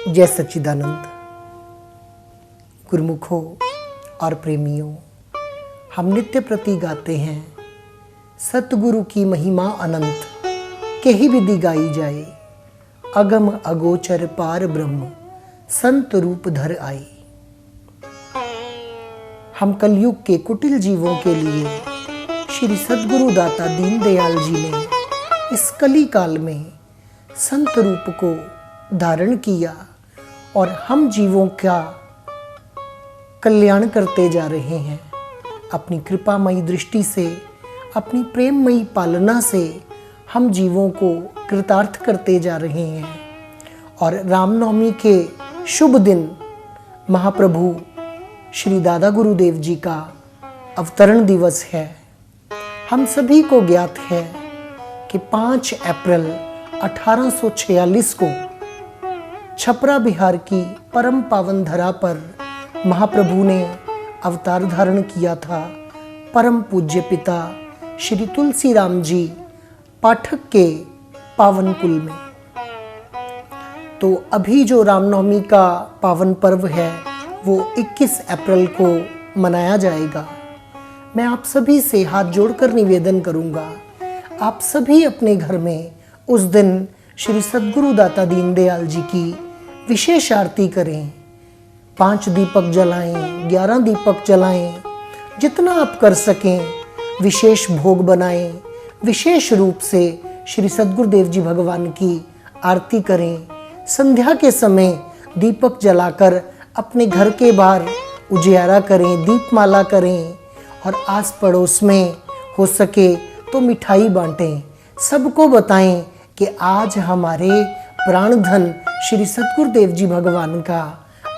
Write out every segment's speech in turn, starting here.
जय सच्चिदानंद। गुरुमुखों और प्रेमियों, हम नित्य प्रति गाते हैं सतगुरु की महिमा अनंत, केहि विधि गाई जाए, अगम अगोचर पार ब्रह्म संत रूप धर आई। हम कलयुग के कुटिल जीवों के लिए श्री सद्गुरु दाता दीनदयाल जी ने इस कली काल में संत रूप को धारण किया और हम जीवों का कल्याण करते जा रहे हैं। अपनी कृपामयी दृष्टि से, अपनी प्रेममयी पालना से हम जीवों को कृतार्थ करते जा रहे हैं। और रामनवमी के शुभ दिन महाप्रभु श्री दादा गुरुदेव जी का अवतरण दिवस है। हम सभी को ज्ञात है कि 5 अप्रैल 1846 को छपरा बिहार की परम पावन धरा पर महाप्रभु ने अवतार धारण किया था। परम पूज्य पिता श्री तुलसी राम जी पाठक के पावन कुल में। तो अभी जो रामनवमी का पावन पर्व है वो 21 अप्रैल को मनाया जाएगा। मैं आप सभी से हाथ जोड़कर निवेदन करूंगा, आप सभी अपने घर में उस दिन श्री सद्गुरु दाता दीनदयाल जी की विशेष आरती करें। 5 दीपक जलाएं, 11 दीपक जलाएं, जितना आप कर सकें विशेष भोग बनाएं। विशेष रूप से श्री सद्गुरुदेव जी भगवान की आरती करें। संध्या के समय दीपक जलाकर अपने घर के बाहर उजियारा करें, दीपमाला करें और आस पड़ोस में हो सके तो मिठाई बांटें। सबको बताएं कि आज हमारे प्राणधन श्री सद्गुरुदेव जी भगवान का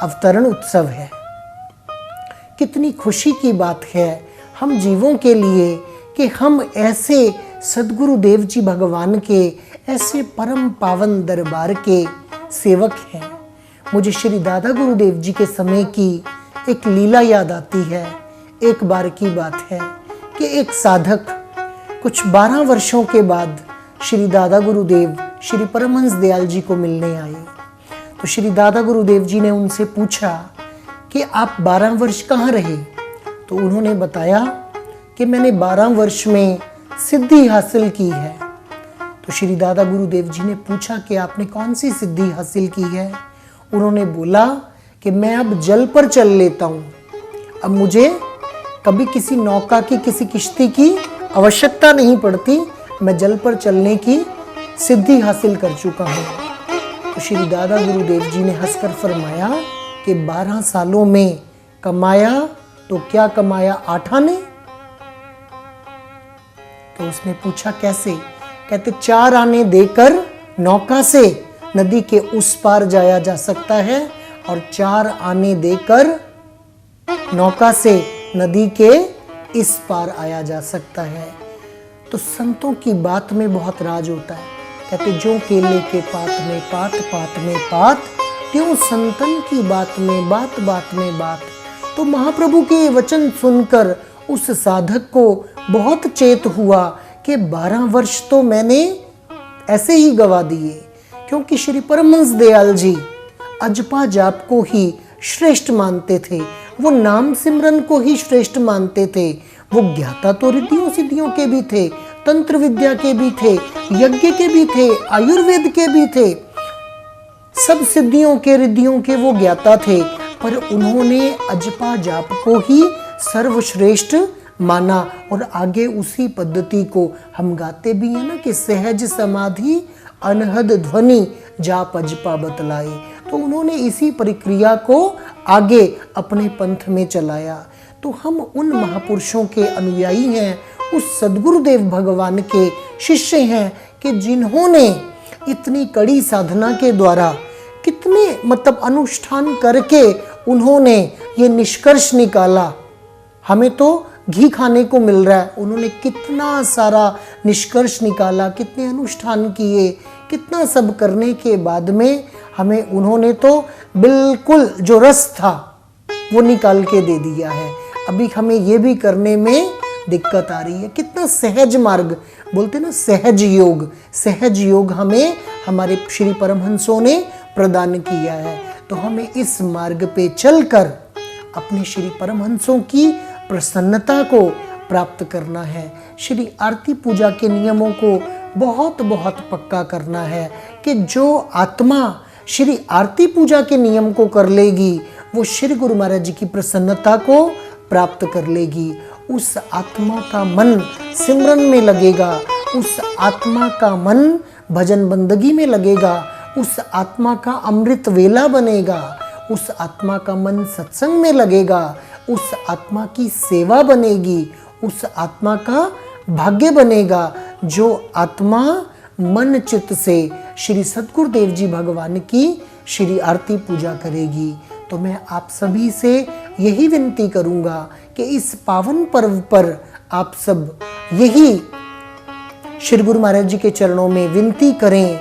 अवतरण उत्सव है। कितनी खुशी की बात है हम जीवों के लिए कि हम ऐसे सद्गुरुदेव जी भगवान के ऐसे परम पावन दरबार के सेवक हैं। मुझे श्री दादा गुरुदेव जी के समय की एक लीला याद आती है। एक बार की बात है कि एक साधक कुछ 12 वर्षों के बाद श्री दादा गुरुदेव श्री परमहंस दयाल जी को मिलने आए। तो श्री दादा गुरुदेव जी ने उनसे पूछा कि आप 12 वर्ष कहाँ रहे। तो उन्होंने बताया कि मैंने 12 वर्ष में सिद्धि हासिल की है। तो श्री दादा गुरुदेव जी ने पूछा कि आपने कौन सी सिद्धि हासिल की है। उन्होंने बोला कि मैं अब जल पर चल लेता हूँ, अब मुझे कभी किसी नौका की, किसी किश्ती की आवश्यकता नहीं पड़ती, मैं जल पर चलने की सिद्धि हासिल कर चुका हूँ। तो श्री दादा गुरुदेव जी ने हंसकर फरमाया कि 12 सालों में कमाया तो क्या कमाया, 8 आने। तो उसने पूछा कैसे। कहते 4 आने देकर नौका से नदी के उस पार जाया जा सकता है और 4 आने देकर नौका से नदी के इस पार आया जा सकता है। तो संतों की बात में बहुत राज होता है। कहते जो केले के पात में पात, पात में पात, त्यों संतन की बात में बात, बात में बात। तो महाप्रभु के वचन सुनकर उस साधक को बहुत चेत हुआ कि 12 वर्ष तो मैंने ऐसे ही गवा दिए, क्योंकि श्री परमहंस दयाल जी अजपा जाप को ही श्रेष्ठ मानते थे। वो नाम सिमरन को ही श्रेष्ठ मानते थे। वो ज्ञाता तो रिद्धियों सिद्धियों के भी थे, तंत्र विद्या के भी थे, यज्ञ के भी थे, आयुर्वेद के भी थे, सब सिद्धियों के रिद्धियों के वो ज्ञाता थे। पर उन्होंने अजपा जाप को ही सर्वश्रेष्ठ माना और आगे उसी पद्धति को हम गाते भी हैं ना कि सहज समाधि अनहद ध्वनि जाप अजपा बतलाए। तो उन्होंने इसी प्रक्रिया को आगे अपने पंथ में चलाया। तो हम उन महापुरुषों के अनुयायी हैं, उस सद्गुरुदेव भगवान के शिष्य हैं कि जिन्होंने इतनी कड़ी साधना के द्वारा कितने अनुष्ठान करके उन्होंने ये निष्कर्ष निकाला। हमें तो घी खाने को मिल रहा है, उन्होंने कितना सारा निष्कर्ष निकाला, कितने अनुष्ठान किए, कितना सब करने के बाद में हमें उन्होंने तो बिल्कुल जो रस था वो निकाल के दे दिया है। अभी हमें ये भी करने में दिक्कत आ रही है। कितना सहज मार्ग, बोलते ना सहज योग, सहज योग हमें हमारे श्री परमहंसों ने प्रदान किया है। तो हमें इस मार्ग पे चलकर अपने श्री परमहंसों की प्रसन्नता को प्राप्त करना है। श्री आरती पूजा के नियमों को बहुत बहुत पक्का करना है कि जो आत्मा श्री आरती पूजा के नियम को कर लेगी वो श्री गुरु महाराज जी की प्रसन्नता को प्राप्त कर लेगी। उस आत्मा का मन सिमरन में लगेगा, उस आत्मा का मन भजन बंदगी में लगेगा, उस आत्मा का अमृत वेला बनेगा, उस आत्मा का मन सत्संग में लगेगा, उस आत्मा की सेवा बनेगी, उस आत्मा का भाग्य बनेगा जो आत्मा मन चित्त से श्री सद्गुरुदेव जी भगवान की श्री आरती पूजा करेगी। तो मैं आप सभी से यही विनती करूंगा कि इस पावन पर्व पर आप सब यही श्री गुरु महाराज जी के चरणों में विनती करें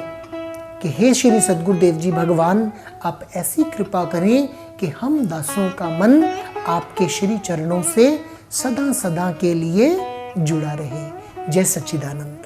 कि हे श्री सद्गुरुदेव जी भगवान, आप ऐसी कृपा करें कि हम दासों का मन आपके श्री चरणों से सदा सदा के लिए जुड़ा रहे। जय सच्चिदानंद।